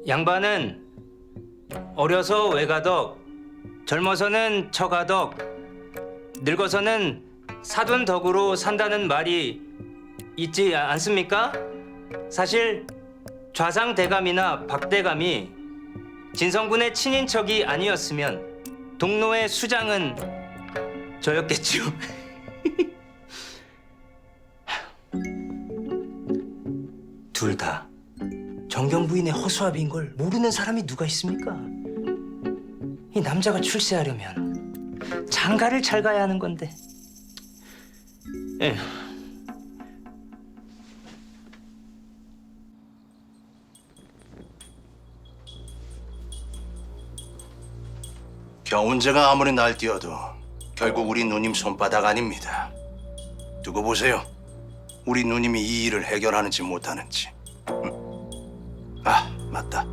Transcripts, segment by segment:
양반은 어려서 외가덕, 젊어서는 처가덕, 늙어서는 사돈덕으로 산다는 말이 있지 않습니까? 사실 좌상대감이나 박대감이 진성군의 친인척이 아니었으면 동로의 수장은 저였겠죠. 둘 다 정경 부인의 허수아비인 걸 모르는 사람이 누가 있습니까? 이 남자가 출세하려면 장가를 잘 가야 하는 건데. 에휴. 경운제가 아무리 날뛰어도 결국 우리 누님 손바닥 아닙니다. 두고 보세요. 우리 누님이 이 일을 해결하는지 못하는지. 아, 맞다.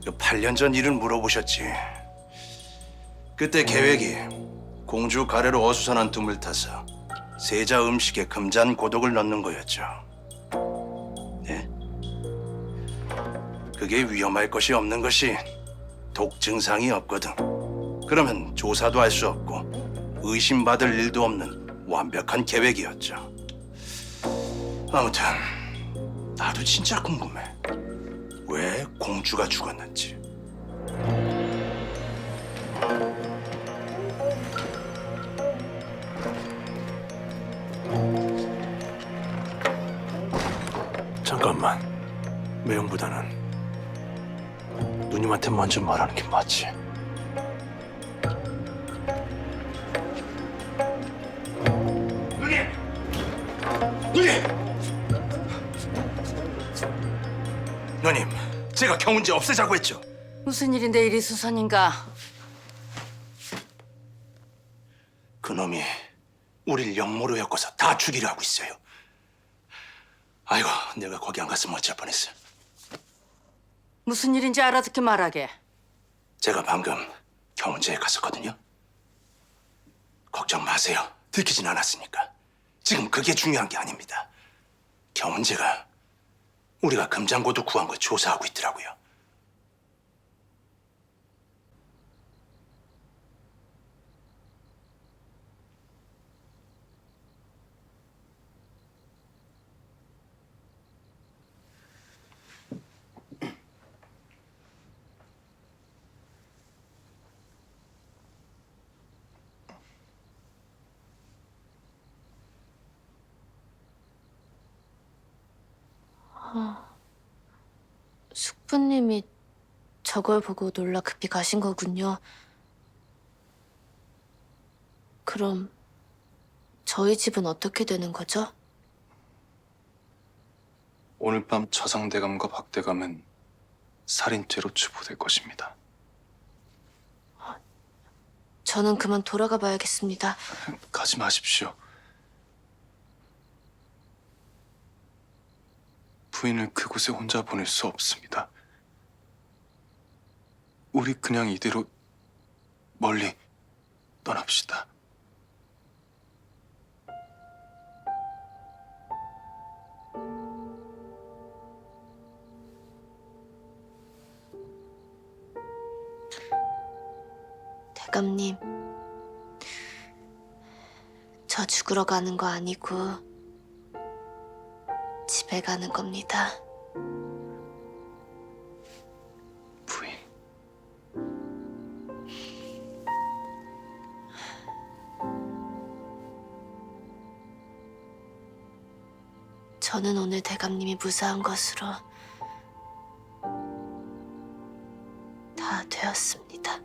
그 8년 전 일을 물어보셨지. 그때 계획이 공주 가래로 어수선한 tum을 타서 세자 음식에 금잔 고독을 넣는 거였죠. 네? 그게 위험할 것이 없는 것이 독 증상이 없거든. 그러면 조사도 할 수 없고 의심받을 일도 없는 완벽한 계획이었죠. 아무튼 나도 진짜 궁금해. 왜 공주가 죽었는지. 잠깐만. 매형보다는 누님한테 먼저 말하는 게 맞지. 누님, 제가 경운제 없애자고 했죠. 무슨 일인데 이리 수선인가? 그놈이 우릴 역모로 엮어서 다 죽이려 하고 있어요. 아이고, 내가 거기 안 갔으면 어쩔 뻔했어. 무슨 일인지 알아듣게 말하게. 제가 방금 경운제에 갔었거든요. 걱정 마세요. 들키진 않았으니까. 지금 그게 중요한 게 아닙니다. 경운제가 우리가 금장고도 구한 거 조사하고 있더라고요. 숙부님이 저걸 보고 놀라 급히 가신 거군요. 그럼 저희 집은 어떻게 되는 거죠? 오늘 밤 좌상대감과 박대감은 살인죄로 추보될 것입니다. 저는 그만 돌아가 봐야겠습니다. 가지 마십시오. 부인을 그곳에 혼자 보낼 수 없습니다. 우리 그냥 이대로 멀리 떠납시다. 대감님, 저 죽으러 가는 거 아니고 집에 가는 겁니다. 부인. 저는 오늘 대감님이 무사한 것으로 다 되었습니다.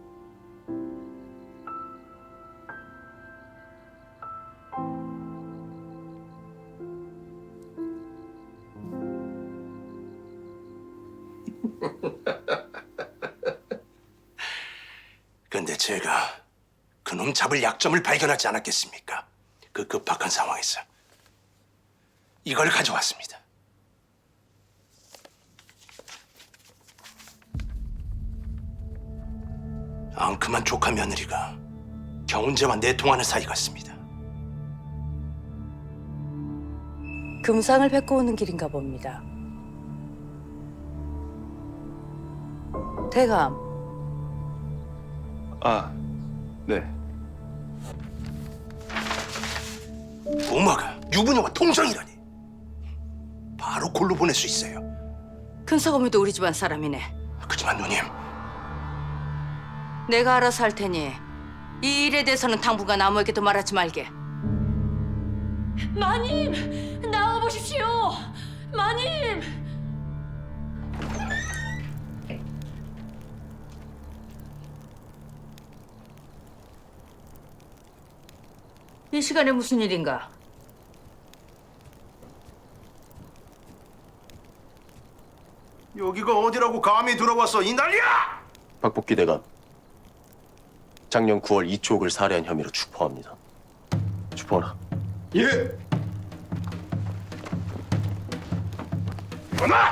근데 제가 그놈 잡을 약점을 발견하지 않았겠습니까? 그 급박한 상황에서 이걸 가져왔습니다. 앙큼한 조카 며느리가 경운제와 내통하는 사이 같습니다. 금상을 뱉고 오는 길인가 봅니다. 대감, 아, 네. 부마가 유부녀와 통상이라니. 바로 골로 보낼 수 있어요. 근서검이도 우리 집안 사람이네. 그렇지만 누님, 내가 알아서 할 테니 이 일에 대해서는 당분간 아무에게도 말하지 말게. 마님, 나와 보십시오. 마님. 이 시간에 무슨 일인가? 여기가 어디라고 감히 들어와서 이 난리야! 박복기 대감, 작년 9월 이쪽을 살해한 혐의로 추포합니다. 추포하라. 예. 전화!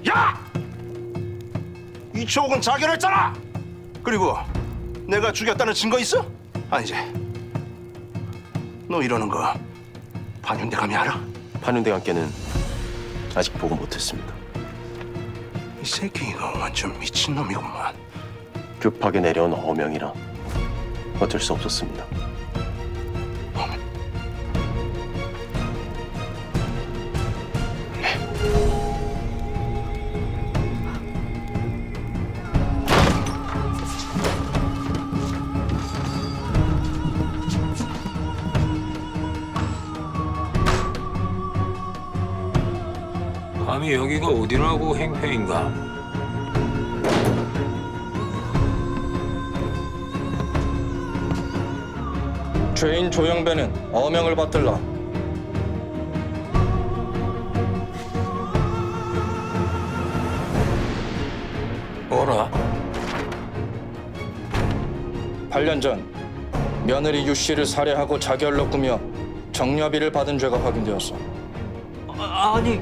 야! 이초옥은 자결했잖아. 그리고 내가 죽였다는 증거 있어? 아니지. 너 이러는 거 반윤대감이 알아? 판윤대감께는 아직 보고 못했습니다. 이 새끼 이거 완전 미친놈이구만. 급하게 내려온 어명이라 어쩔 수 없었습니다. 감히 여기가 어디라고 행패인가? 죄인 조영배는 어명을 받들라. 뭐라? 8년 전 며느리 유 씨를 살해하고 자결로 꾸며 정려비를 받은 죄가 확인되었어. 아니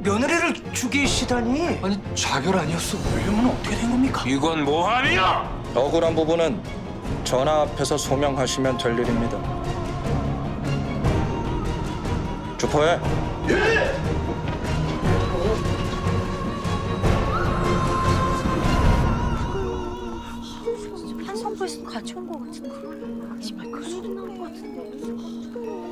며느리를 죽이시다니. 아니, 자결 아니었어. 원래는 어떻게 된 겁니까? 이건 모함이야! 억울한 부분은 전하 앞에서 소명하시면 될 일입니다. 주포해. 한성부에서 같이 온 거 같은데. 정말 그 소리 나는 거 같은데.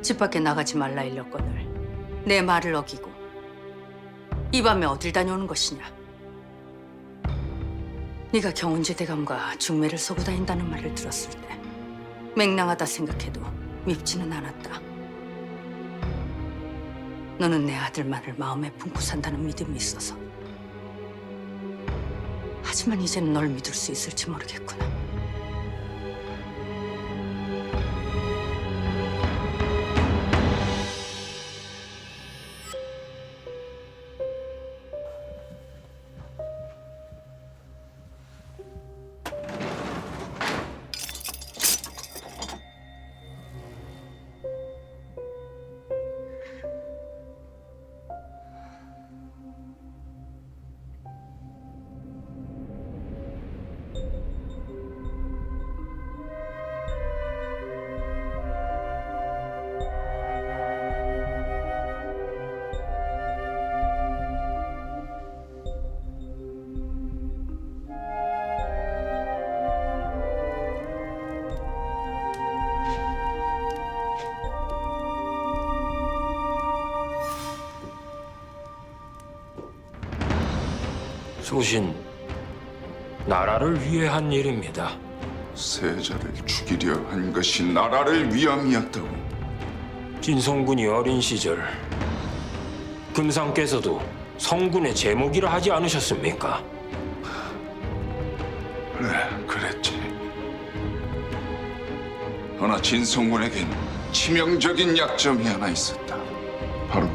집 밖에 나가지 말라 일렀거늘 내 말을 어기고 이 밤에 어딜 다녀오는 것이냐? 네가 경운지 대감과 중매를 서고 다닌다는 말을 들었을 때 맹랑하다 생각해도 밉지는 않았다. 너는 내 아들만을 마음에 품고 산다는 믿음이 있어서. 하지만 이제는 널 믿을 수 있을지 모르겠구나. 소신, 나라를 위해 한 일입니다. 세자를 죽이려 한 것이 나라를 위함이었다고. 진성군이 어린 시절 금상께서도 성군의 제목이라 하지 않으셨습니까? 그래, 그랬지. 그러나 진성군에겐 치명적인 약점이 하나 있었다. 바로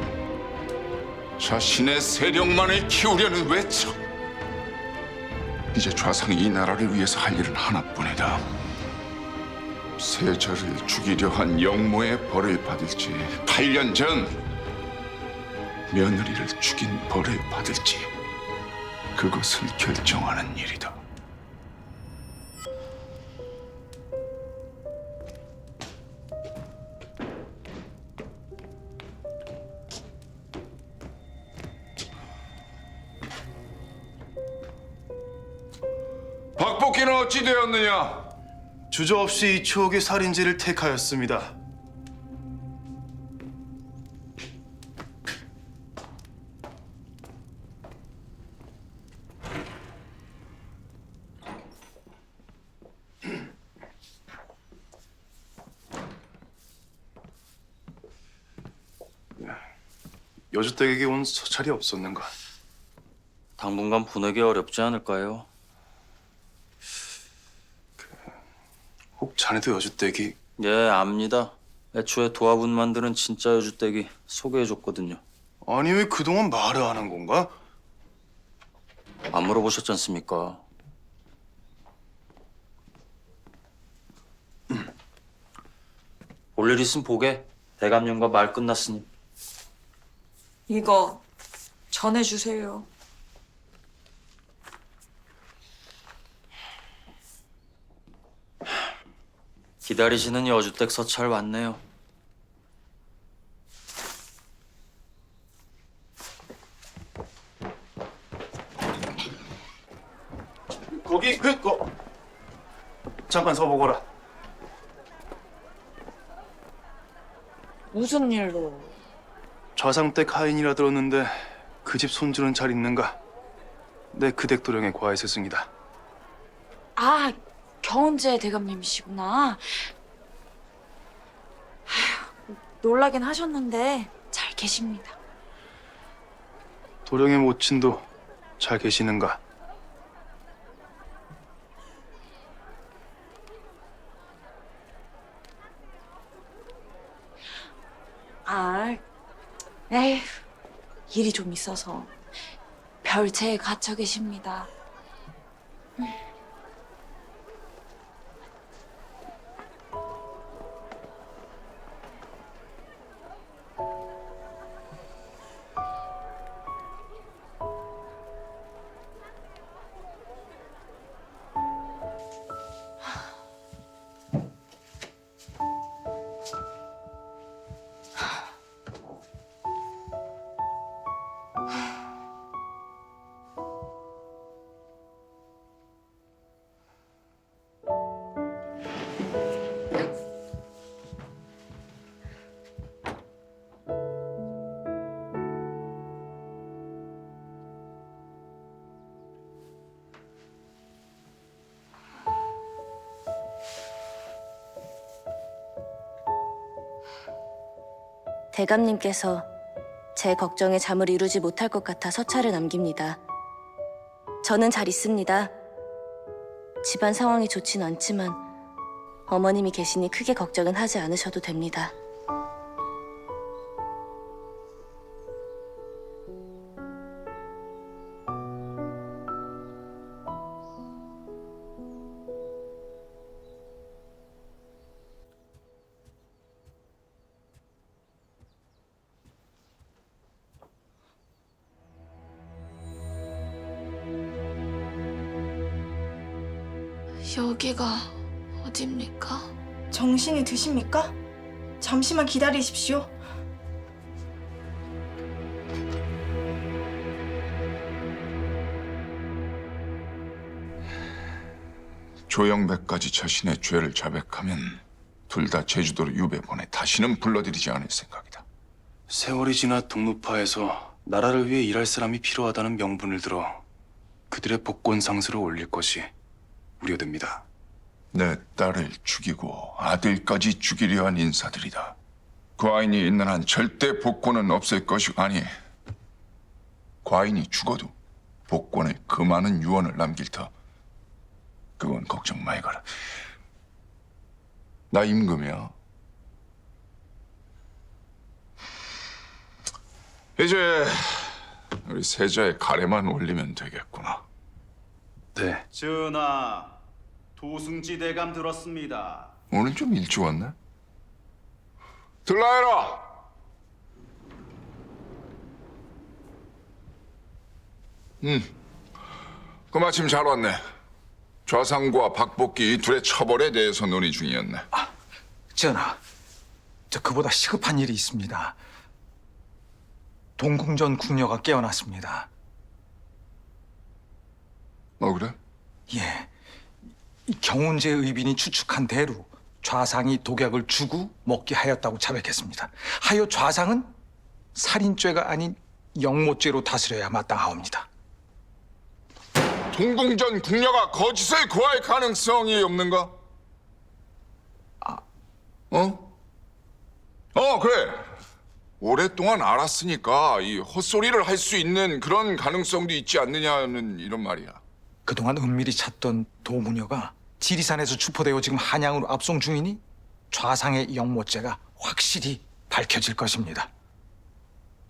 자신의 세력만을 키우려는 외척. 이제 좌상이 이 나라를 위해서 할 일은 하나뿐이다. 세자를 죽이려 한 영모의 벌을 받을지, 8년 전 며느리를 죽인 벌을 받을지, 그것을 결정하는 일이다. 박복기는 어찌 되었느냐? 주저없이 이초옥의 살인죄를 택하였습니다. 여주댁에게 온 서찰이 없었는가? 당분간 보내기 어렵지 않을까요? 혹 자네도 여주댁이... 예, 압니다. 애초에 도화분만들은 진짜 여주댁이 소개해줬거든요. 아니 왜 그동안 말을 안 한 건가? 안 물어보셨지 않습니까? 볼 일 있으면 보게. 대감님과 말 끝났으니. 이거 전해주세요. 기다리시는 여주댁 서찰 왔네요. 거기 잠깐 서보거라. 무슨 일로? 좌상댁 하인이라 들었는데 그 집 손주는 잘 있는가? 내 그 댁도령의 과외 스승이다. 아, 경은재 대감님이시구나. 아휴, 놀라긴 하셨는데 잘 계십니다. 도령의 모친도 잘 계시는가? 아, 에휴, 일이 좀 있어서 별채에 갇혀 계십니다. 대감님께서 제 걱정에 잠을 이루지 못할 것 같아 서찰을 남깁니다. 저는 잘 있습니다. 집안 상황이 좋진 않지만 어머님이 계시니 크게 걱정은 하지 않으셔도 됩니다. 여기가 어딥니까? 정신이 드십니까? 잠시만 기다리십시오. 조영백까지 자신의 죄를 자백하면 둘 다 제주도로 유배 보내 다시는 불러들이지 않을 생각이다. 세월이 지나 동루파에서 나라를 위해 일할 사람이 필요하다는 명분을 들어 그들의 복권 상수를 올릴 것이 우려됩니다. 내 딸을 죽이고 아들까지 죽이려 한 인사들이다. 과인이 있는 한 절대 복권은 없을 것이고, 아니, 과인이 죽어도 복권에 그 많은 유언을 남길 터. 그건 걱정 말거라. 나 임금이야. 이제 우리 세자의 가래만 올리면 되겠구나. 네. 전하, 도승지 대감 들었습니다. 오늘 좀 일찍 왔네. 들라해라. 그 마침 잘 왔네. 좌상과 박복기 이 둘의 처벌에 대해서 논의 중이었네. 전하, 그보다 시급한 일이 있습니다. 동궁전 궁녀가 깨어났습니다. 그래? 예. 이 경운제 의빈이 추측한 대로 좌상이 독약을 주고 먹게 하였다고 자백했습니다. 하여 좌상은 살인죄가 아닌 영모죄로 다스려야 마땅하옵니다. 동궁전 궁녀가 거짓을 구할 가능성이 없는가? 그래. 오랫동안 알았으니까 이 헛소리를 할 수 있는 그런 가능성도 있지 않느냐는 이런 말이야. 그동안 은밀히 찾던 도무녀가 지리산에서 추포되어 지금 한양으로 압송 중이니 좌상의 영모죄가 확실히 밝혀질 것입니다.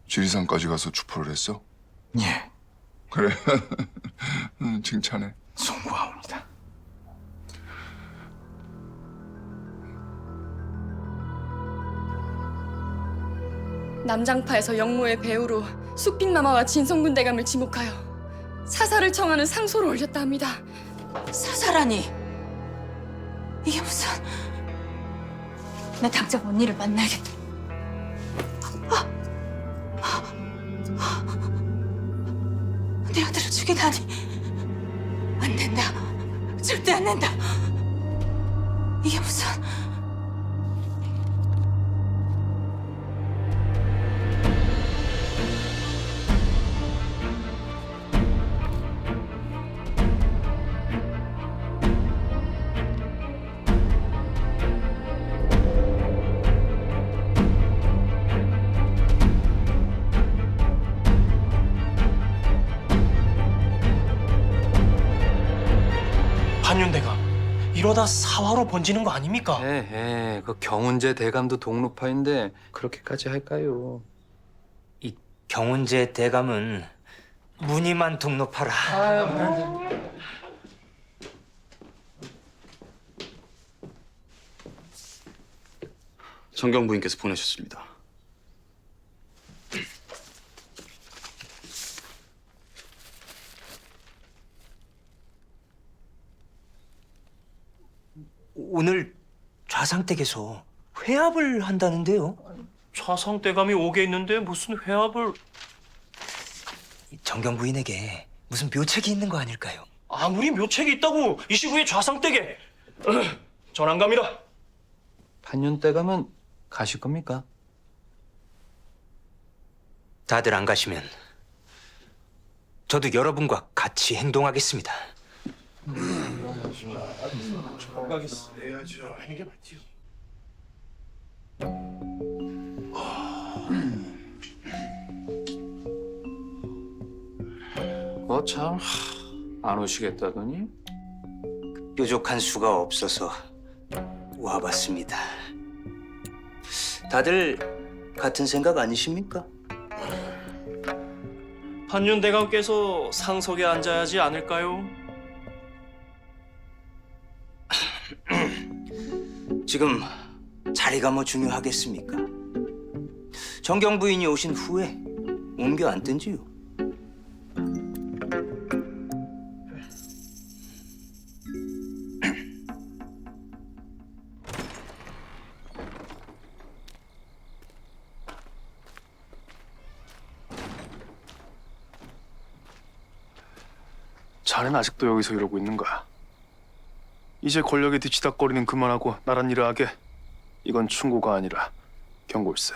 지리산까지 가서 추포를 했어? 예. 그래. 칭찬해. 송구하옵니다. 남장파에서 영모의 배우로 숙빈마마와 진성군 대감을 지목하여 사사를 청하는 상소를 올렸다 합니다. 사사라니. 이게 무슨... 나 당장 언니를 만나야겠다. 내 아들을 죽이다니. 안 된다. 절대 안 된다. 이게 무슨... 한윤대가 이러다 사화로 번지는 거 아닙니까? 에헤, 그 경운제 대감도 동로파인데 그렇게까지 할까요? 이 경운제 대감은 무늬만 동로파라. 정경 부인께서 보내셨습니다. 오늘 좌상댁에서 회합을 한다는데요. 좌상대감이 오게 있는데 무슨 회합을... 정경 부인에게 무슨 묘책이 있는 거 아닐까요? 아무리 묘책이 있다고 이 시국에 좌상댁에... 전 안 갑니다. 판윤대감은 가실 겁니까? 다들 안 가시면 저도 여러분과 같이 행동하겠습니다. 참, 안 오시겠다더니? 뾰족한 수가 없어서 와봤습니다. 다들 같은 생각 아니십니까? 판윤대감께서 상석에 앉아야지 않을까요? 지금 자리가 뭐 중요하겠습니까? 정경 부인이 오신 후에 옮겨 앉든지요. 자넨 아직도 여기서 이러고 있는 거야. 이제 권력에 뒤치다거리는 그만하고 나란 일을 하게. 이건 충고가 아니라 경고일세.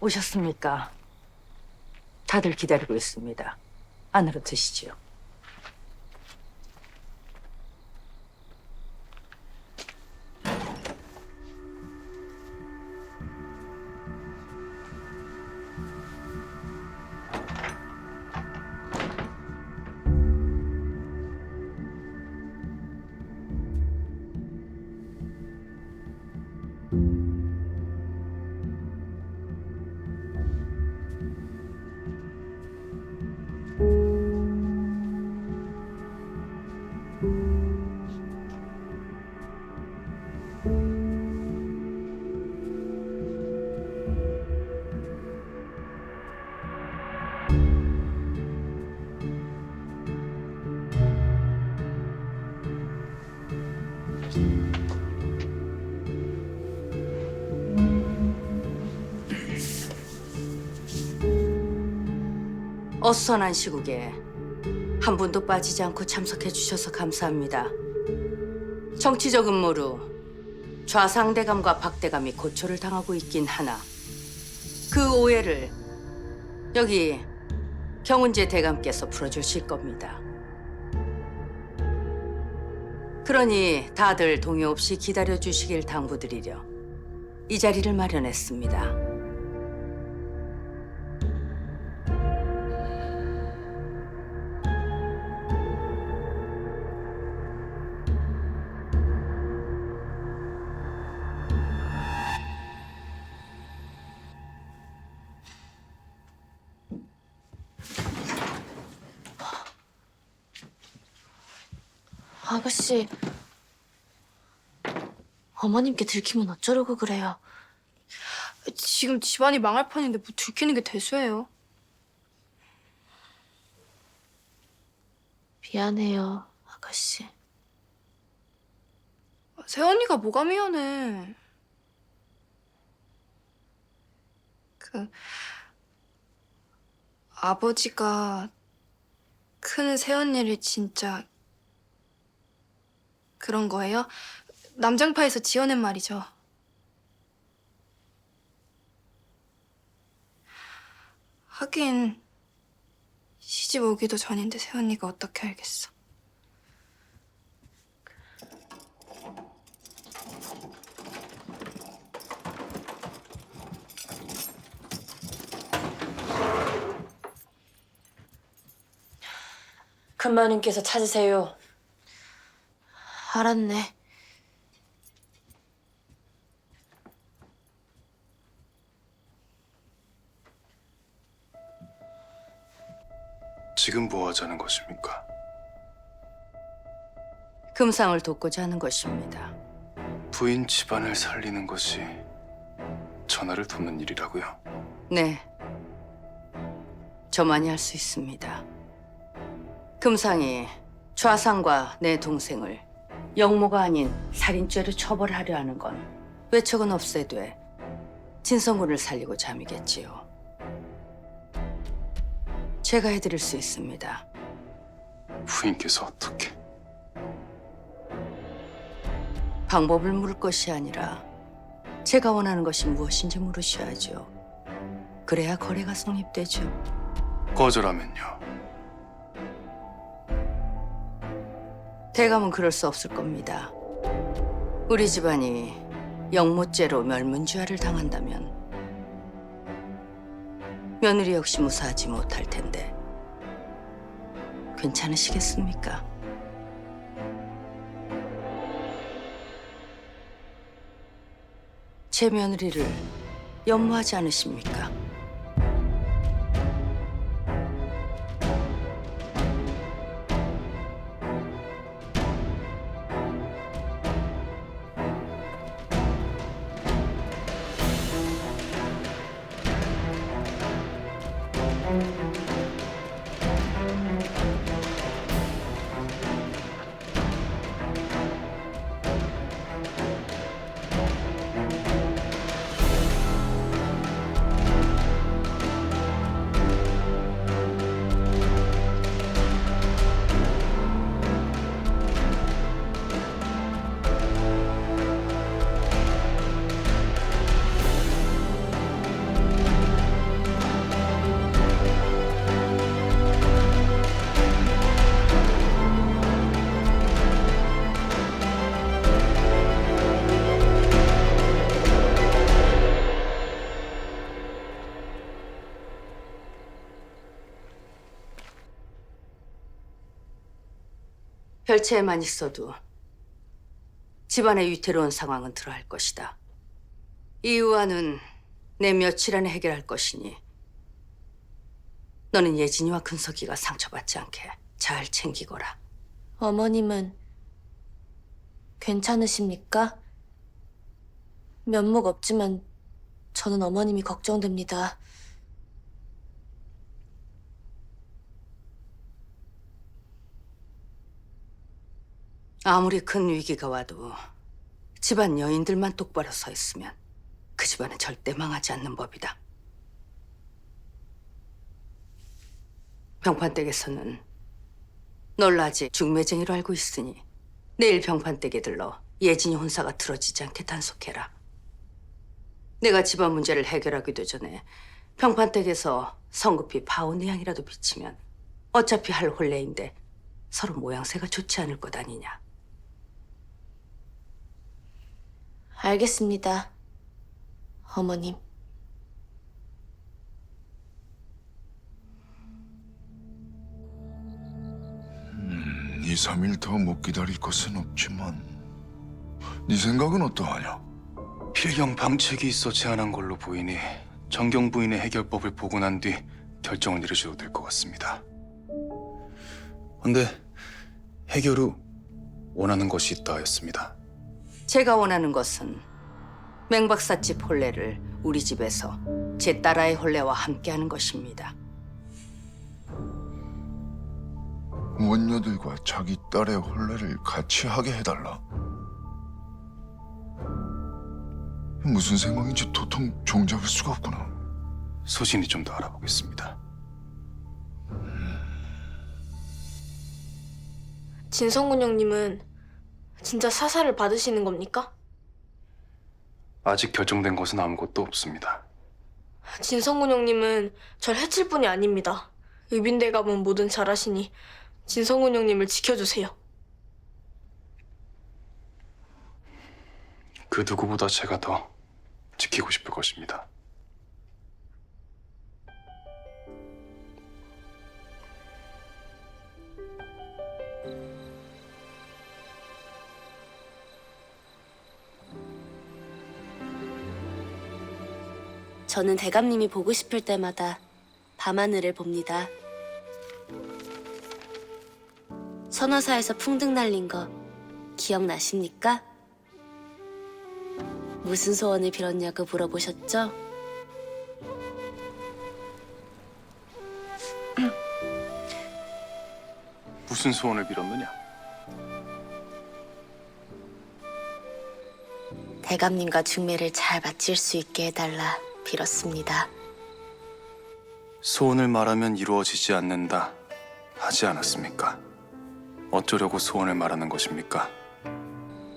오셨습니까? 다들 기다리고 있습니다. 안으로 드시지요. 어수선한 시국에 한 분도 빠지지 않고 참석해 주셔서 감사합니다. 정치적 음모로 좌상대감과 박대감이 고초를 당하고 있긴 하나 그 오해를 여기 경운재 대감께서 풀어주실 겁니다. 그러니 다들 동요 없이 기다려주시길 당부드리려 이 자리를 마련했습니다. 아가씨, 어머님께 들키면 어쩌려고 그래요? 지금 집안이 망할 판인데 뭐 들키는 게 대수예요. 미안해요, 아가씨. 새언니가 뭐가 미안해. 아버지가 큰 새언니를 진짜 그런 거예요? 남장파에서 지어낸 말이죠. 하긴 시집 오기도 전인데 새언니가 어떻게 알겠어. 큰마님께서 찾으세요. 알았네. 지금 뭐 하자는 것입니까? 금상을 돕고자 하는 것입니다. 부인 집안을 살리는 것이 전하를 돕는 일이라고요? 네, 저만이 할 수 있습니다. 금상이 좌상과 내 동생을 영모가 아닌 살인죄로 처벌하려 하는 건 외척은 없애되 진성군을 살리고자 함이겠지요. 제가 해드릴 수 있습니다. 부인께서 어떻게? 방법을 물을 것이 아니라 제가 원하는 것이 무엇인지 물으셔야죠. 그래야 거래가 성립되죠. 거절하면요? 대감은 그럴 수 없을 겁니다. 우리 집안이 영모죄로 멸문지화를 당한다면 며느리 역시 무사하지 못할 텐데 괜찮으시겠습니까? 제 며느리를 연모하지 않으십니까? 별채에만 있어도 집안의 위태로운 상황은 들어할 것이다. 이유와는 내 며칠 안에 해결할 것이니 너는 예진이와 근석이가 상처받지 않게 잘 챙기거라. 어머님은 괜찮으십니까? 면목 없지만 저는 어머님이 걱정됩니다. 아무리 큰 위기가 와도 집안 여인들만 똑바로 서 있으면 그 집안은 절대 망하지 않는 법이다. 병판댁에서는 널 아직 중매쟁이로 알고 있으니 내일 병판댁에 들러 예진이 혼사가 틀어지지 않게 단속해라. 내가 집안 문제를 해결하기도 전에 병판댁에서 성급히 파혼내양이라도 비치면 어차피 할 혼례인데 서로 모양새가 좋지 않을 것 아니냐. 알겠습니다, 어머님. 2, 3일 더 못 기다릴 것은 없지만 네 생각은 어떠하냐? 필경 방책이 있어 제안한 걸로 보이니 정경 부인의 해결법을 보고 난 뒤 결정을 내리셔도 될 것 같습니다. 근데 해결 후 원하는 것이 있다 하였습니다. 제가 원하는 것은 맹박사집 혼례를 우리 집에서 제 딸아이 혼례와 함께하는 것입니다. 원녀들과 자기 딸의 혼례를 같이 하게 해달라. 무슨 생각인지 도통 종잡을 수가 없구나. 소신이 좀 더 알아보겠습니다. 진성군 형님은 진짜 사살을 받으시는 겁니까? 아직 결정된 것은 아무것도 없습니다. 진성군 형님은 절 해칠 분이 아닙니다. 의빈대감은 뭐든 잘하시니 진성군 형님을 지켜주세요. 그 누구보다 제가 더 지키고 싶을 것입니다. 저는 대감님이 보고 싶을 때마다 밤하늘을 봅니다. 선화사에서 풍등 날린 거 기억나십니까? 무슨 소원을 빌었냐고 물어보셨죠? 무슨 소원을 빌었느냐? 대감님과 중매를 잘 마칠 수 있게 해달라 빌었습니다. 소원을 말하면 이루어지지 않는다 하지 않았습니까? 어쩌려고 소원을 말하는 것입니까?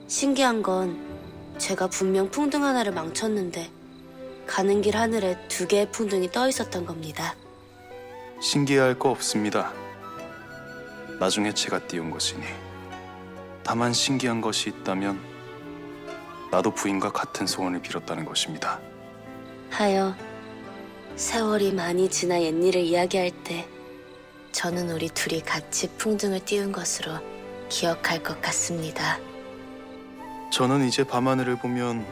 신기한 건 제가 분명 풍등 하나를 망쳤는데 가는 길 하늘에 2개의 풍등이 떠 있었던 겁니다. 신기해할 거 없습니다. 나중에 제가 띄운 것이니. 다만 신기한 것이 있다면 나도 부인과 같은 소원을 빌었다는 것입니다. 하여 세월이 많이 지나 옛일을 이야기할 때 저는 우리 둘이 같이 풍등을 띄운 것으로 기억할 것 같습니다. 저는 이제 밤하늘을 보면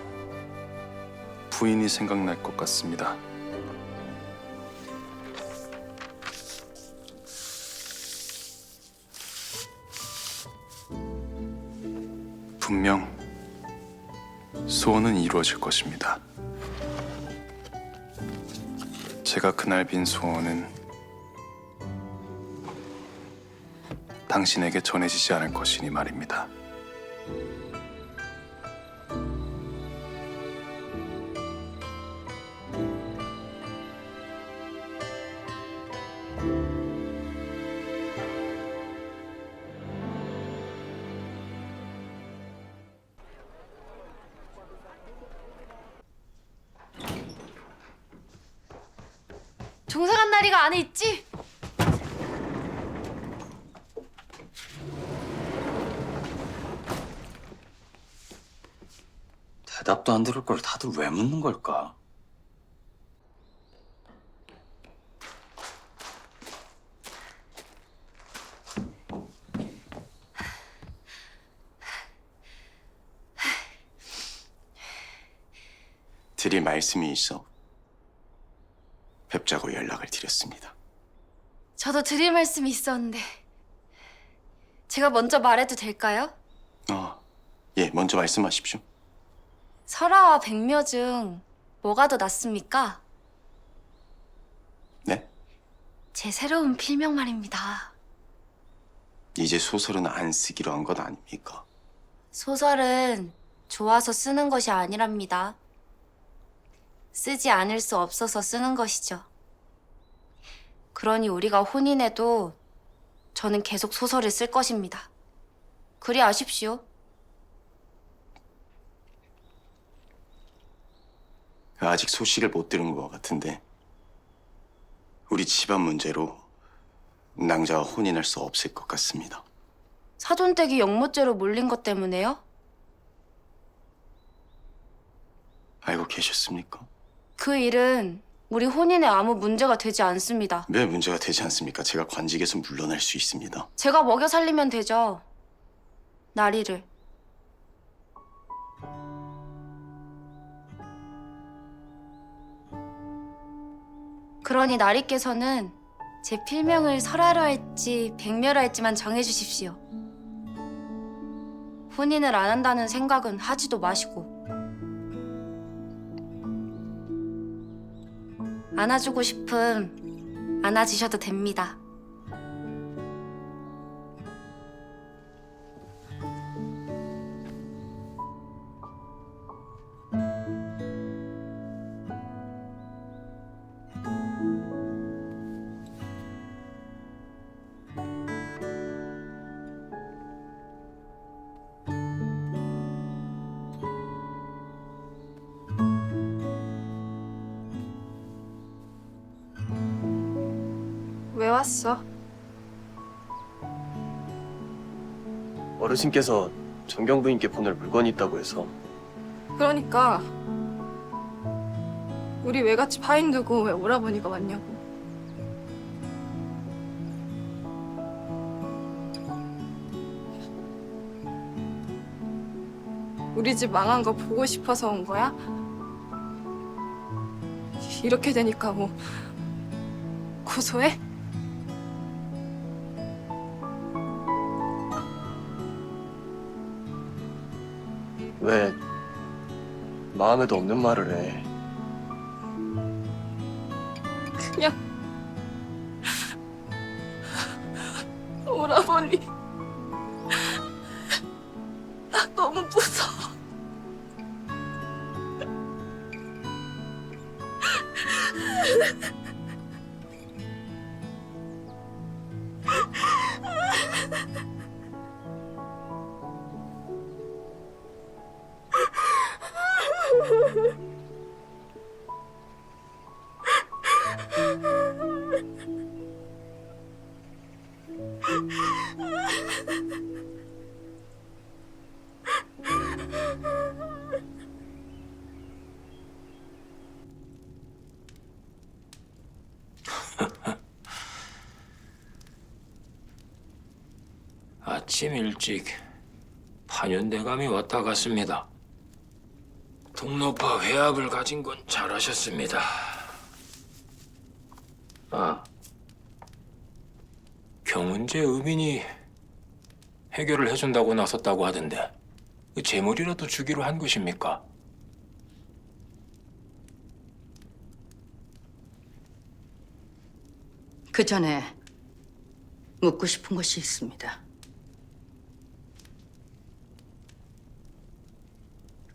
부인이 생각날 것 같습니다. 분명 소원은 이루어질 것입니다. 제가 그날 빈 소원은 당신에게 전해지지 않을 것이니 말입니다. 종사간 나리가 안에 있지? 대답도 안 들을 걸 다들 왜 묻는 걸까? 드릴 말씀이 있어 뵙자고 연락을 드렸습니다. 저도 드릴 말씀이 있었는데 제가 먼저 말해도 될까요? 예, 먼저 말씀하십시오. 설아와 백묘 중 뭐가 더 낫습니까? 네? 제 새로운 필명 말입니다. 이제 소설은 안 쓰기로 한 것 아닙니까? 소설은 좋아서 쓰는 것이 아니랍니다. 쓰지 않을 수 없어서 쓰는 것이죠. 그러니 우리가 혼인해도 저는 계속 소설을 쓸 것입니다. 그리 아십시오. 아직 소식을 못 들은 것 같은데 우리 집안 문제로 낭자와 혼인할 수 없을 것 같습니다. 사돈댁이 영모죄로 몰린 것 때문에요? 알고 계셨습니까? 그 일은 우리 혼인에 아무 문제가 되지 않습니다. 왜 문제가 되지 않습니까? 제가 관직에서 물러날 수 있습니다. 제가 먹여 살리면 되죠. 나리를. 그러니 나리께서는 제 필명을 설아로 할지 백묘로 할지만 정해주십시오. 혼인을 안 한다는 생각은 하지도 마시고. 안아주고 싶음 안아주셔도 됩니다. 왜 왔어? 어르신께서 정경 부인께 보낼 물건이 있다고 해서. 그러니까 우리 외갓집 하인 두고 왜 오라버니가 왔냐고. 우리 집 망한 거 보고 싶어서 온 거야? 이렇게 되니까 뭐 고소해? 왜 마음에도 없는 말을 해? 그냥 오라버니 나 너무 무서워. 아침 일찍 판윤대감이 왔다 갔습니다. 동로파 회합을 가진 건 잘하셨습니다. 경은제 의빈이 해결을 해준다고 나섰다고 하던데 그 재물이라도 주기로 한 것입니까? 그 전에 묻고 싶은 것이 있습니다.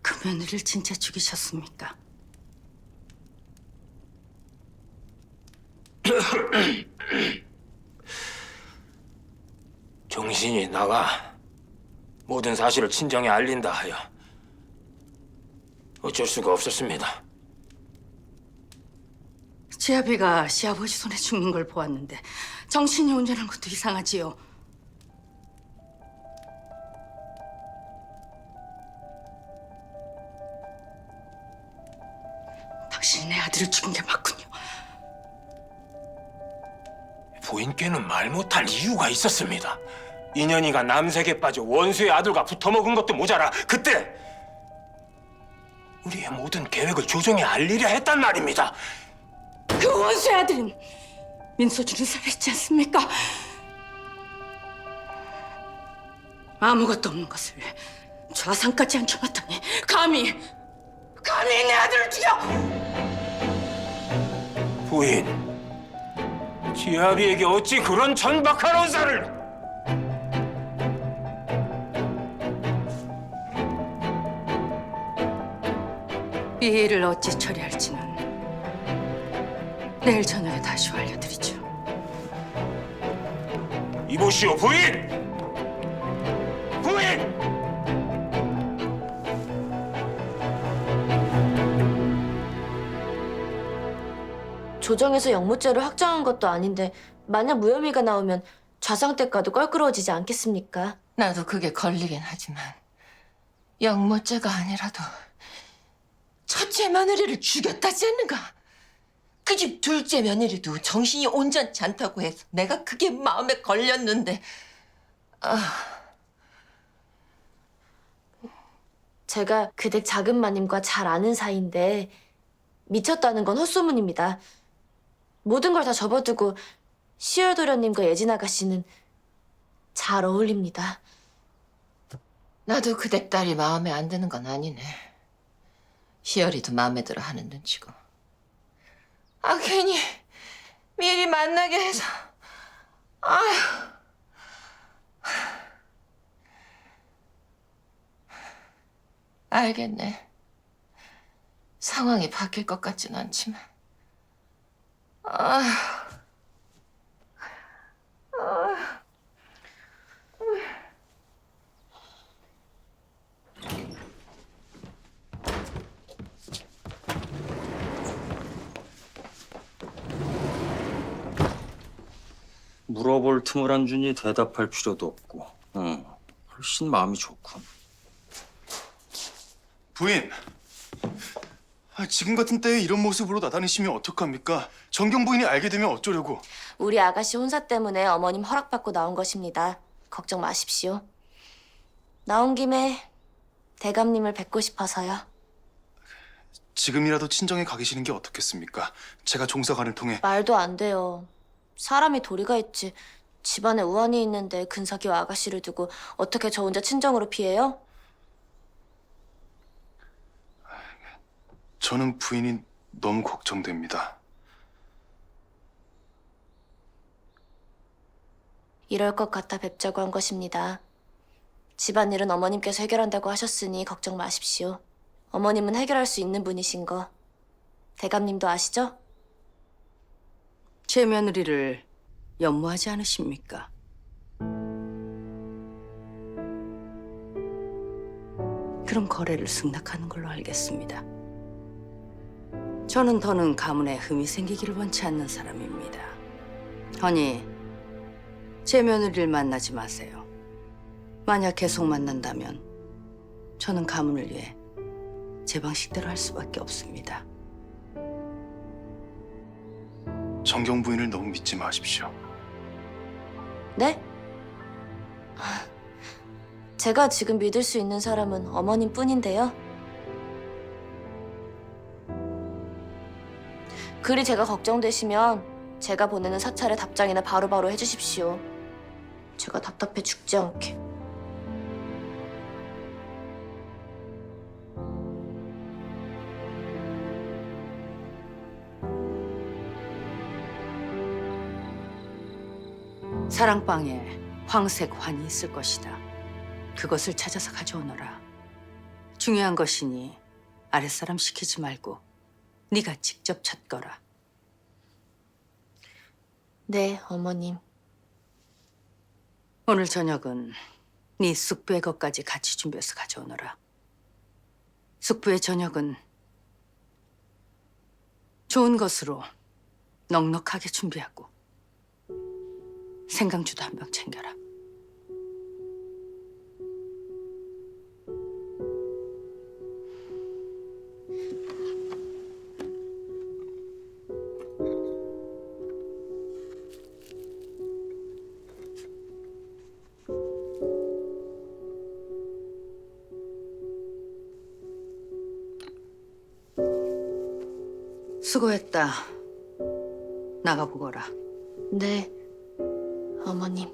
그 며느리를 진짜 죽이셨습니까? 정신이 나가 모든 사실을 친정에 알린다 하여 어쩔 수가 없었습니다. 지아비가 시아버지 손에 죽는 걸 보았는데 정신이 온전한 것도 이상하지요. 당신이 내 아들을 죽인 게 맞군요. 부인께는 말 못할 이유가 있었습니다. 인연이가 남색에 빠져 원수의 아들과 붙어먹은 것도 모자라 그때 우리의 모든 계획을 조정에 알리려 했단 말입니다. 그 원수의 아들은 민소준을 살해했지 않습니까? 아무것도 없는 것을 좌상까지 안겨봤더니 감히 내 아들을 죽여! 부인, 지아비에게 어찌 그런 천박한 언사를? 이 일을 어찌 처리할지는 내일 저녁에 다시 알려드리죠. 이보시오, 부인! 부인! 조정에서 영모죄를 확정한 것도 아닌데 만약 무혐의가 나오면 좌상댁과도 껄끄러워지지 않겠습니까? 나도 그게 걸리긴 하지만 영모죄가 아니라도 첫째 며느리를 죽였다지 않는가? 그 집 둘째 며느리도 정신이 온전치 않다고 해서 내가 그게 마음에 걸렸는데 제가 그 댁 작은 마님과 잘 아는 사이인데 미쳤다는 건 헛소문입니다. 모든 걸 다 접어두고 시열 도련님과 예진 아가씨는 잘 어울립니다. 나도 그 댁 딸이 마음에 안 드는 건 아니네. 희열이도 마음에 들어 하는 눈치고. 괜히 미리 만나게 해서 아휴. 알겠네. 상황이 바뀔 것 같진 않지만. 아휴. 물어볼 틈을 안 주니 대답할 필요도 없고, 훨씬 마음이 좋군. 부인, 지금 같은 때에 이런 모습으로 나다니시면 어떡합니까? 정경 부인이 알게 되면 어쩌려고? 우리 아가씨 혼사 때문에 어머님 허락받고 나온 것입니다. 걱정 마십시오. 나온 김에 대감님을 뵙고 싶어서요. 지금이라도 친정에 가 계시는 게 어떻겠습니까? 제가 종사관을 통해 말도 안 돼요. 사람이 도리가 있지. 집안에 우환이 있는데 근사기와 아가씨를 두고 어떻게 저 혼자 친정으로 피해요? 저는 부인이 너무 걱정됩니다. 이럴 것 같아 뵙자고 한 것입니다. 집안일은 어머님께서 해결한다고 하셨으니 걱정 마십시오. 어머님은 해결할 수 있는 분이신 거 대감님도 아시죠? 제 며느리를 연모하지 않으십니까? 그럼 거래를 승낙하는 걸로 알겠습니다. 저는 더는 가문에 흠이 생기기를 원치 않는 사람입니다. 허니, 제 며느리를 만나지 마세요. 만약 계속 만난다면 저는 가문을 위해 제 방식대로 할 수밖에 없습니다. 정경 부인을 너무 믿지 마십시오. 네? 제가 지금 믿을 수 있는 사람은 어머님 뿐인데요. 그리 제가 걱정되시면 제가 보내는 사찰의 답장이나 바로바로 해주십시오. 제가 답답해 죽지 않게. 사랑방에 황색 환이 있을 것이다. 그것을 찾아서 가져오너라. 중요한 것이니 아랫사람 시키지 말고 네가 직접 찾거라. 네, 어머님. 오늘 저녁은 네 숙부의 것까지 같이 준비해서 가져오너라. 숙부의 저녁은 좋은 것으로 넉넉하게 준비하고 생강주도 한 병 챙겨라. 수고했다. 나가보거라. 네, 어머님.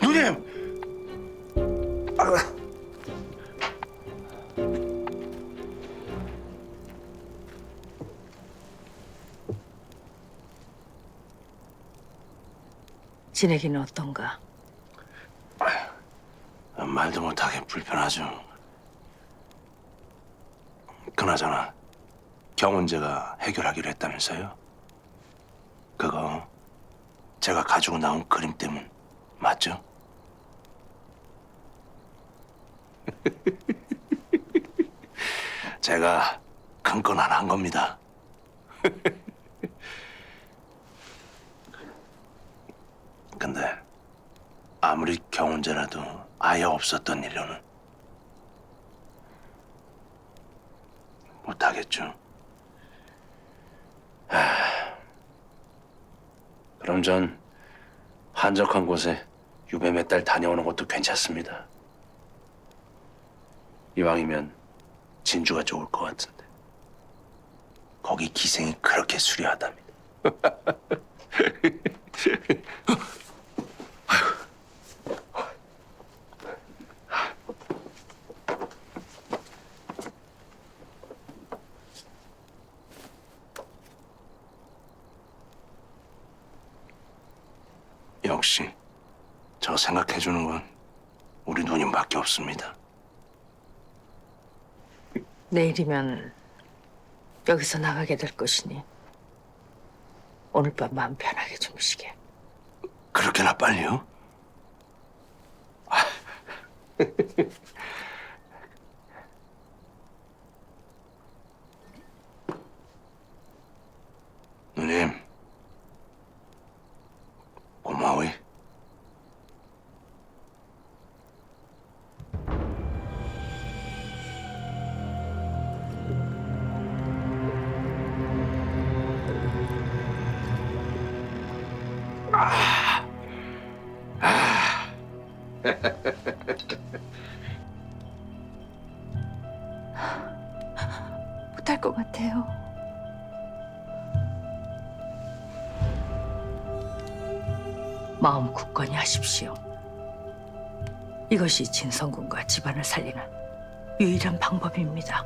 누님! 지내기는 어떤가? 말도 못하게 불편하죠. 그나저나 경운제가 해결하기로 했다면서요? 그거 제가 가지고 나온 그림 때문 맞죠? 제가 큰 건 안 한 겁니다. 근데 아무리 경운제라도 아예 없었던 일로는 못하겠죠. 그럼 전 한적한 곳에 유배 몇 달 다녀오는 것도 괜찮습니다. 이왕이면 진주가 좋을 것 같은데 거기 기생이 그렇게 수려하답니다. 역시 저 생각해주는 건 우리 누님밖에 없습니다. 내일이면 여기서 나가게 될 것이니 오늘 밤 마음 편하게 주무시게. 그렇게나 빨리요? 누님, 고마워요. 못할 것 같아요. 마음 굳건히 하십시오. 이것이 진성군과 집안을 살리는 유일한 방법입니다.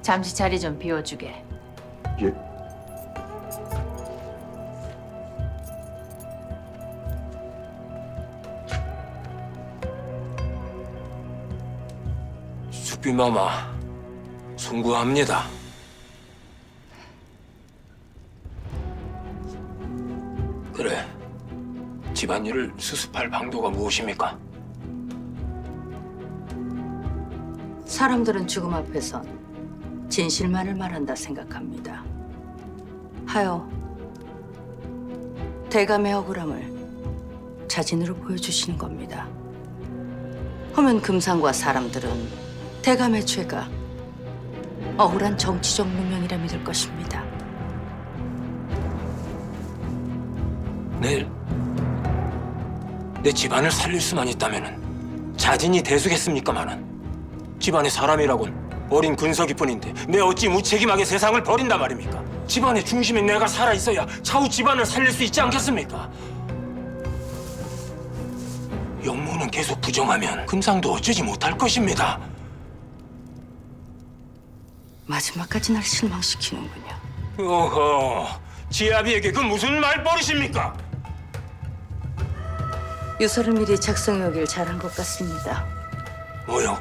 잠시 자리 좀 비워주게. 예. 숙비마마, 송구합니다. 그래, 집안일을 수습할 방도가 무엇입니까? 사람들은 죽음 앞에선 진실만을 말한다 생각합니다. 하여 대감의 억울함을 자진으로 보여주시는 겁니다. 허면 금상과 사람들은 대감의 죄가 억울한 정치적 누명이라 믿을 것입니다. 내 집안을 살릴 수만 있다면은 자진히 대수겠습니까마는 집안의 사람이라곤 어린 근석이뿐인데 내 어찌 무책임하게 세상을 버린단 말입니까? 집안의 중심에 내가 살아있어야 차후 집안을 살릴 수 있지 않겠습니까? 영모는 계속 부정하면 금상도 어쩌지 못할 것입니다. 마지막까지 날 실망시키는군요. 어허, 지아비에게 그 무슨 말버릇입니까? 유서를 미리 작성해 오길 잘한 것 같습니다. 뭐요?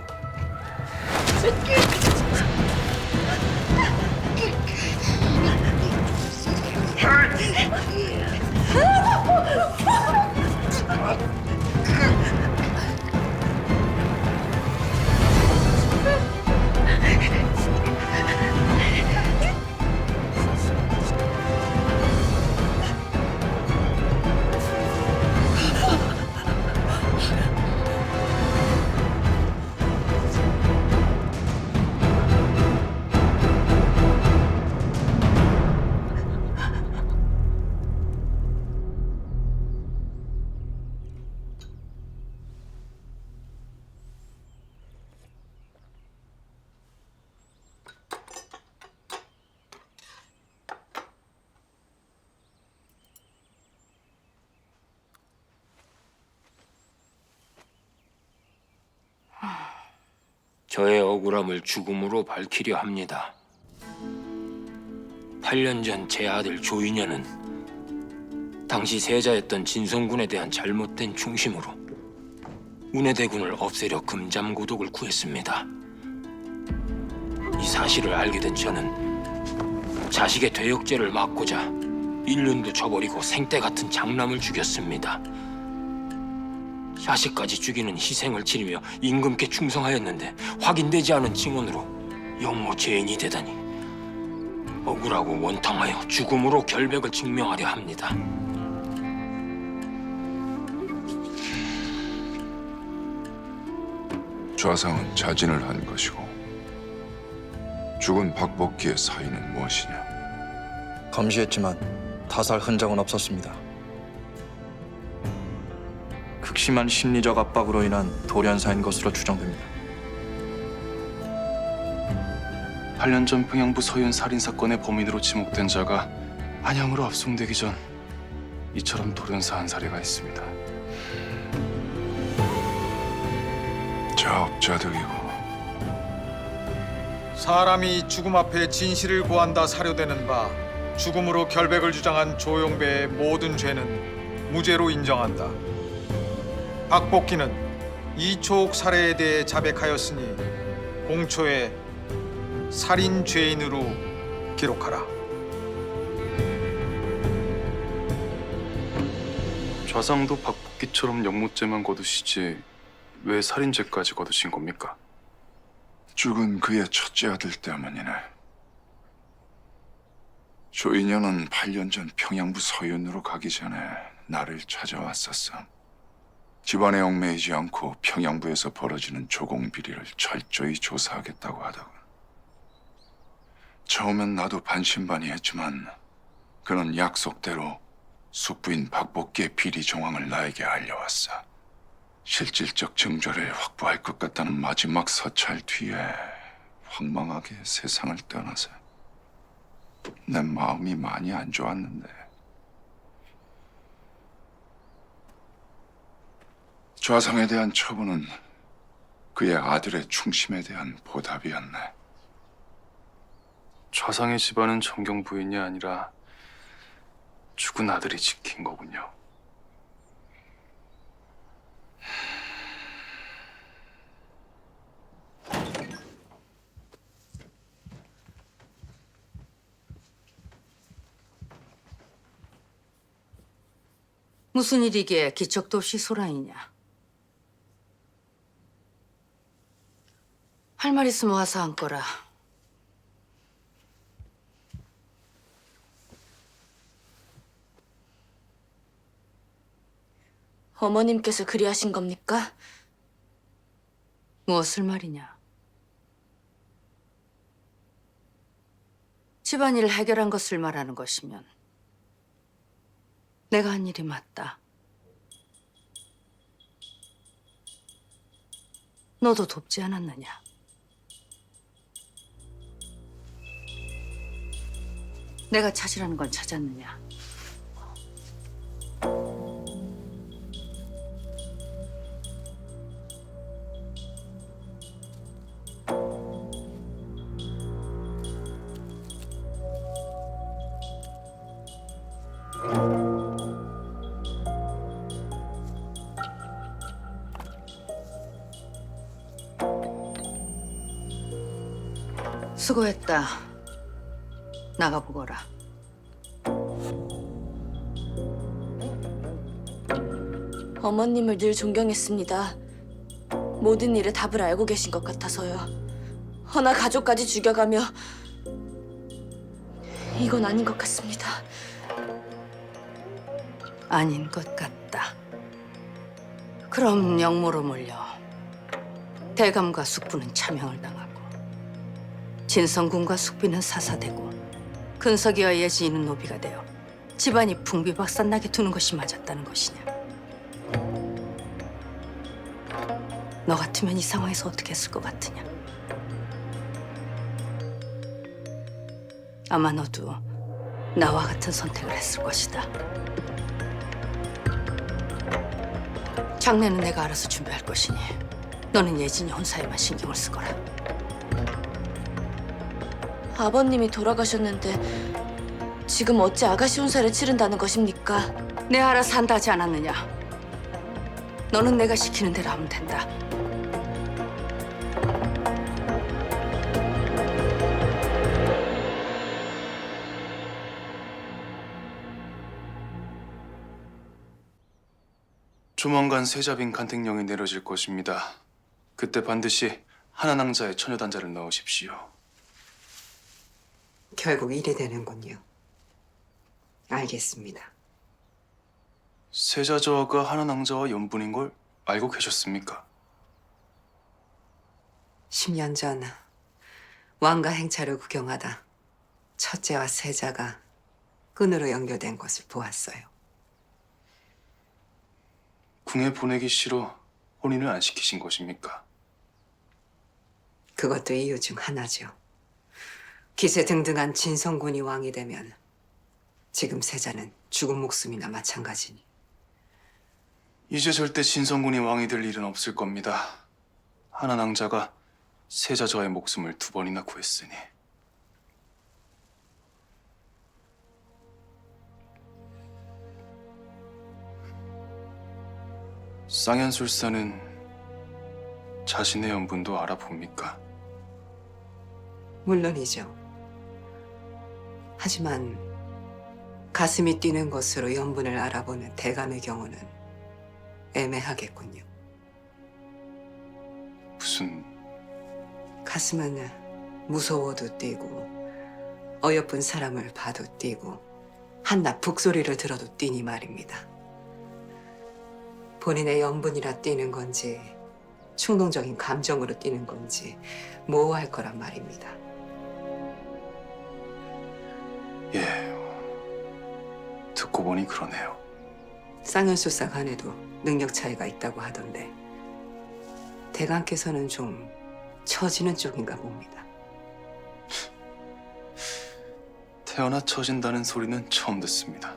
저의 억울함을 죽음으로 밝히려 합니다. 8년 전 제 아들 조인현은 당시 세자였던 진성군에 대한 잘못된 충심으로 운해대군을 없애려 금잠고독을 구했습니다. 이 사실을 알게 된 저는 자식의 퇴역죄를 막고자 인륜도 저버리고 생떼 같은 장남을 죽였습니다. 자식까지 죽이는 희생을 치르며 임금께 충성하였는데 확인되지 않은 증언으로 영모 죄인이 되다니 억울하고 원통하여 죽음으로 결백을 증명하려 합니다. 좌상은 자진을 한 것이고 죽은 박복기의 사인은 무엇이냐? 감시했지만 타살 흔적은 없었습니다. 극심한 심리적 압박으로 인한 돌연사인 것으로 추정됩니다. 8년 전 평양부 서윤 살인 사건의 범인으로 지목된 자가 안양으로 압송되기 전 이처럼 돌연사한 사례가 있습니다. 자업자득이고 사람이 죽음 앞에 진실을 고한다 사료되는 바 죽음으로 결백을 주장한 조용배의 모든 죄는 무죄로 인정한다. 박복기는 이초옥 살해에 대해 자백하였으니 공초에 살인 죄인으로 기록하라. 좌상도 박복기처럼 영모죄만 거두시지 왜 살인죄까지 거두신 겁니까? 죽은 그의 첫째 아들 때문이네. 조인현은 8년 전 평양부 서윤으로 가기 전에 나를 찾아왔었어. 집안에 얽매이지 않고 평양부에서 벌어지는 조공 비리를 철저히 조사하겠다고 하더군. 처음엔 나도 반신반의했지만 그는 약속대로 숙부인 박복기의 비리 정황을 나에게 알려왔어. 실질적 증거를 확보할 것 같다는 마지막 서찰 뒤에 황망하게 세상을 떠나서 내 마음이 많이 안 좋았는데 좌상에 대한 처분은 그의 아들의 충심에 대한 보답이었네. 좌상의 집안은 정경 부인이 아니라 죽은 아들이 지킨 거군요. 무슨 일이기에 기척도 없이 소란이냐? 할 말 있으면 와서 앉거라. 어머님께서 그리하신 겁니까? 무엇을 말이냐? 집안일을 해결한 것을 말하는 것이면 내가 한 일이 맞다. 너도 돕지 않았느냐? 내가 찾으라는 건 찾았느냐? 수고했다. 나가보거라. 어머님을 늘 존경했습니다. 모든 일에 답을 알고 계신 것 같아서요. 허나 가족까지 죽여가며 이건 아닌 것 같습니다. 아닌 것 같다. 그럼 영모로 몰려 대감과 숙부는 차명을 당하고 진성군과 숙비는 사사되고 근석이와 예지인은 노비가 되어 집안이 풍비박산나게 두는 것이 맞았다는 것이냐? 너 같으면 이 상황에서 어떻게 했을 것 같으냐? 아마 너도 나와 같은 선택을 했을 것이다. 장례는 내가 알아서 준비할 것이니 너는 예진이 혼사에만 신경을 쓰거라. 아버님이 돌아가셨는데 지금 어찌 아가씨 혼사를 치른다는 것입니까? 내 알아서 한다 하지 않았느냐? 너는 내가 시키는 대로 하면 된다. 조만간 세자빈 간택령이 내려질 것입니다. 그때 반드시 하나낭자의 처녀단자를 넣으십시오. 결국 이래 되는군요. 알겠습니다. 세자저하가 하나낭자와 연분인 걸 알고 계셨습니까? 10년 전 왕가 행차를 구경하다 첫째와 세자가 끈으로 연결된 것을 보았어요. 궁에 보내기 싫어 혼인을 안 시키신 것입니까? 그것도 이유 중 하나죠. 기세등등한 진성군이 왕이 되면 지금 세자는 죽은 목숨이나 마찬가지니. 이제 절대 진성군이 왕이 될 일은 없을 겁니다. 하나낭자가 세자저하의 목숨을 2번이나 구했으니. 쌍현술사는 자신의 연분도 알아봅니까? 물론이죠. 하지만 가슴이 뛰는 것으로 연분을 알아보는 대감의 경우는 애매하겠군요. 무슨... 가슴은 무서워도 뛰고 어여쁜 사람을 봐도 뛰고 한낱 북소리를 들어도 뛰니 말입니다. 본인의 연분이라 뛰는 건지 충동적인 감정으로 뛰는 건지 모호할 거란 말입니다. 예, 듣고 보니 그러네요. 쌍현술사 간에도 능력 차이가 있다고 하던데 대감께서는 좀 처지는 쪽인가 봅니다. 태어나 처진다는 소리는 처음 듣습니다.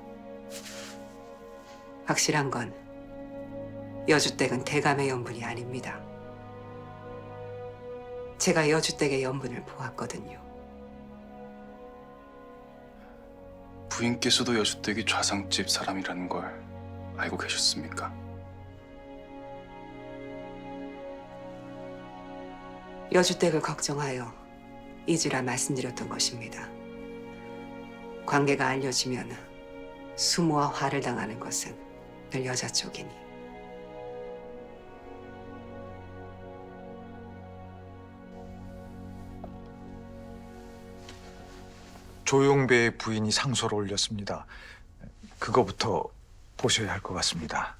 확실한 건 여주댁은 대감의 연분이 아닙니다. 제가 여주댁의 연분을 보았거든요. 부인께서도 여주댁이 좌상집 사람이라는 걸 알고 계셨습니까? 여주댁을 걱정하여 잊으라 말씀드렸던 것입니다. 관계가 알려지면 수모와 화를 당하는 것은 늘 여자 쪽이니. 조용배의 부인이 상소를 올렸습니다. 그거부터 보셔야 할 것 같습니다.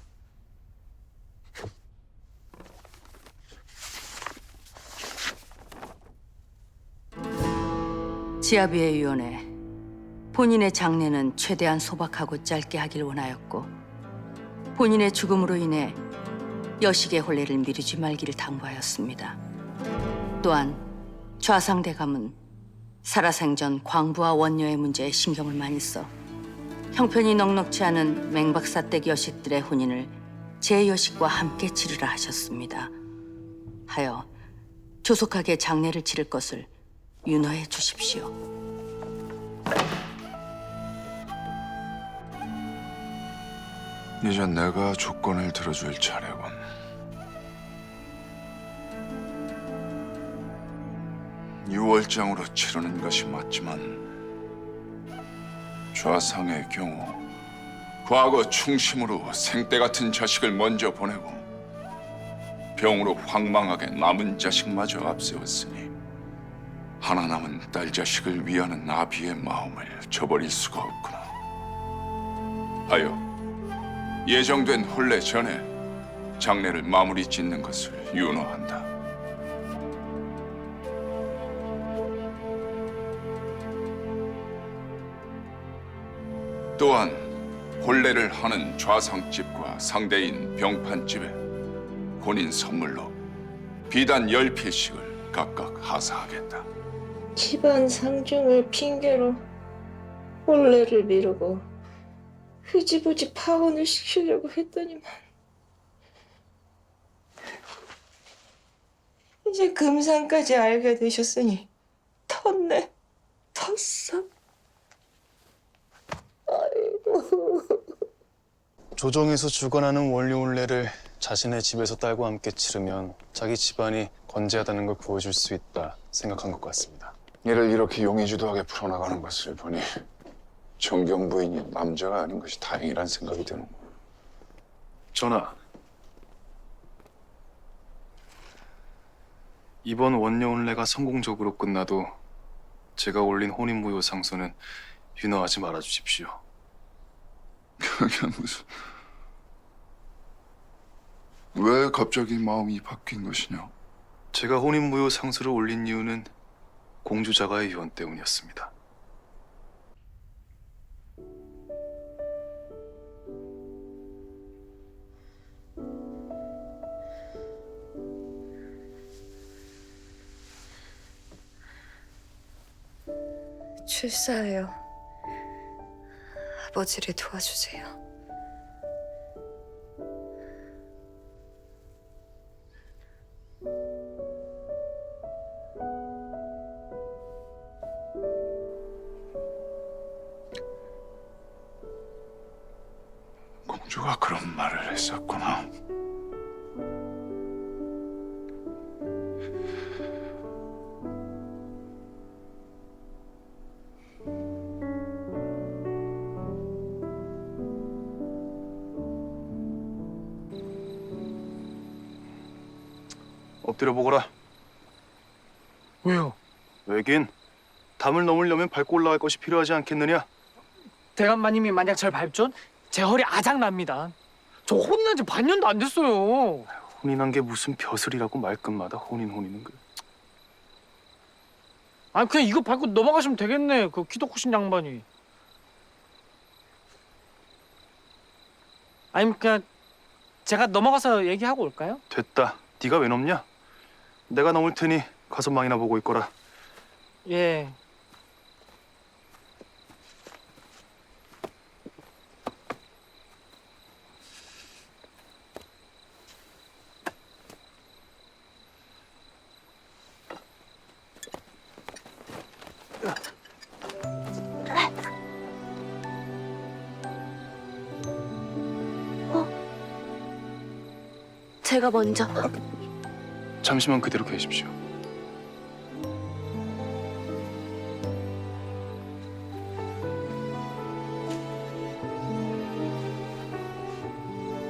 지아비의 위원회 본인의 장례는 최대한 소박하고 짧게 하길 원하였고 본인의 죽음으로 인해 여식의 혼례를 미루지 말기를 당부하였습니다. 또한 좌상대감은 살아생전 광부와 원녀의 문제에 신경을 많이 써 형편이 넉넉지 않은 맹박사댁 여식들의 혼인을 제 여식과 함께 치르라 하셨습니다. 하여 조속하게 장례를 치를 것을 윤허해 주십시오. 이제 내가 조건을 들어줄 차례군. 유월장으로 치르는 것이 맞지만 좌상의 경우 과거 충심으로 생때 같은 자식을 먼저 보내고 병으로 황망하게 남은 자식마저 앞세웠으니 하나 남은 딸 자식을 위하는 아비의 마음을 저버릴 수가 없구나. 하여 예정된 혼례 전에 장례를 마무리 짓는 것을 윤호한다. 또한 혼례를 하는 좌상집과 상대인 병판집에 본인 선물로 비단 10필씩을 각각 하사하겠다. 집안 상중을 핑계로 혼례를 미루고 흐지부지 파혼을 시키려고 했더니만 이제 금상까지 알게 되셨으니 텄네, 텄어. 아이고. 조정에서 주관하는 원리혼례를 자신의 집에서 딸과 함께 치르면 자기 집안이 건재하다는 걸 보여줄 수 있다 생각한 것 같습니다. 이를 이렇게 용의주도하게 풀어나가는 것을 보니 정경 부인이 남자가 아닌 것이 다행이란 생각이 드는. 전하, 이번 원녀혼례가 성공적으로 끝나도 제가 올린 혼인무효 상소는 윤허하지 말아주십시오. 그게 무슨... 왜 갑자기 마음이 바뀐 것이냐? 제가 혼인무효 상소를 올린 이유는 공주자가의 유언 때문이었습니다. 출사해요. 아버지를 도와주세요. 공주가 그런 말을 했었구나. 엎드려 보거라. 왜요? 왜긴 담을 넘으려면 밟고 올라갈 것이 필요하지 않겠느냐? 대감마님이 만약 절 밟전 제 허리 아작납니다. 저 혼인한 지 반년도 안 됐어요. 혼인한 게 무슨 벼슬이라고 말끝마다 혼인은 그래. 아니 그냥 이거 밟고 넘어가시면 되겠네. 그 키도 크신 양반이. 아니면 그냥 제가 넘어가서 얘기하고 올까요? 됐다. 네가 왜 넘냐? 내가 넘을 테니 가서 망이나 보고 있거라. 예. 제가 먼저. 잠시만 그대로 계십시오.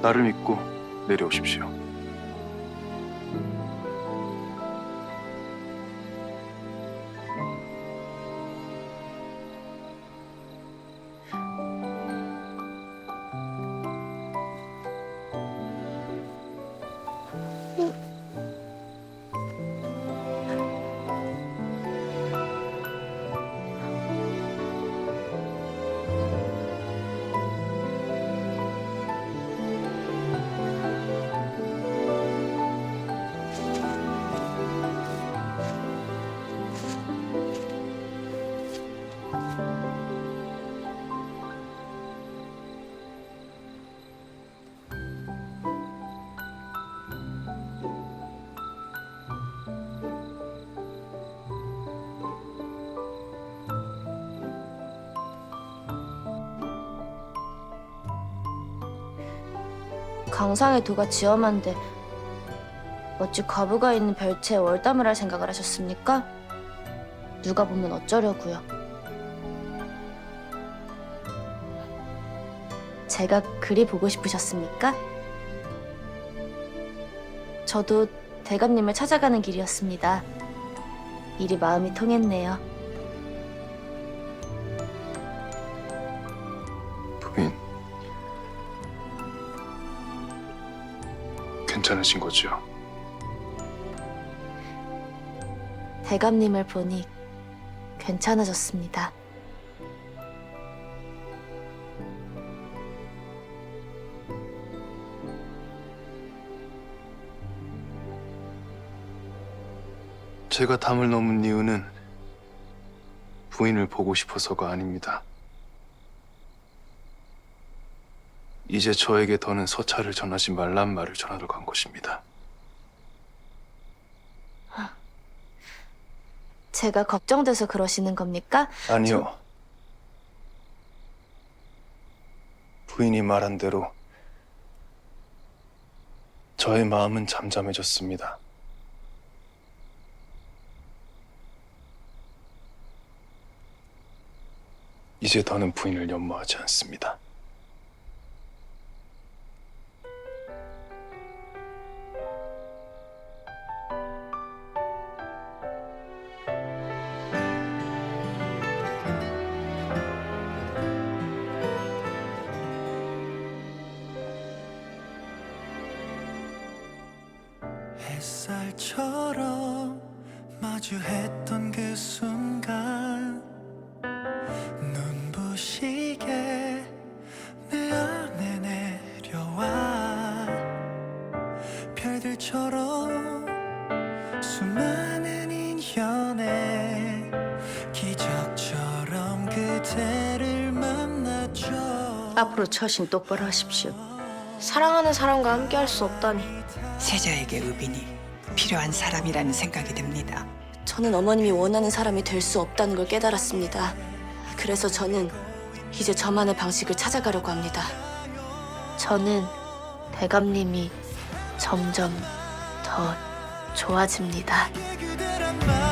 나를 믿고 내려오십시오. 강상의 도가 지엄한데 어찌 과부가 있는 별채에 월담을 할 생각을 하셨습니까? 누가 보면 어쩌려고요. 제가 그리 보고 싶으셨습니까? 저도 대감님을 찾아가는 길이었습니다. 이리 마음이 통했네요. 부인, 괜찮으신 거죠? 대감님을 보니 괜찮아졌습니다. 제가 담을 넘은 이유는 부인을 보고 싶어서가 아닙니다. 이제 저에게 더는 서찰을 전하지 말란 말을 전하러 간 것입니다. 제가 걱정돼서 그러시는 겁니까? 아니요. 부인이 말한 대로 저의 마음은 잠잠해졌습니다. 이제 더는 부인을 연모하지 않습니다. 햇살처럼 마주했던 그 순간 눈부시게 내 안에 내려와 별들처럼 수많은 인연에 기적처럼 그대를 만났죠. 앞으로 처신 똑바로 하십시오. 사랑하는 사람과 함께 할 수 없다니. 세자에게 의빈이 필요한 사람이라는 생각이 듭니다. 저는 어머님이 원하는 사람이 될 수 없다는 걸 깨달았습니다. 그래서 저는 이제 저만의 방식을 찾아가려고 합니다. 저는 대감님이 점점 더 좋아집니다. 그대란 말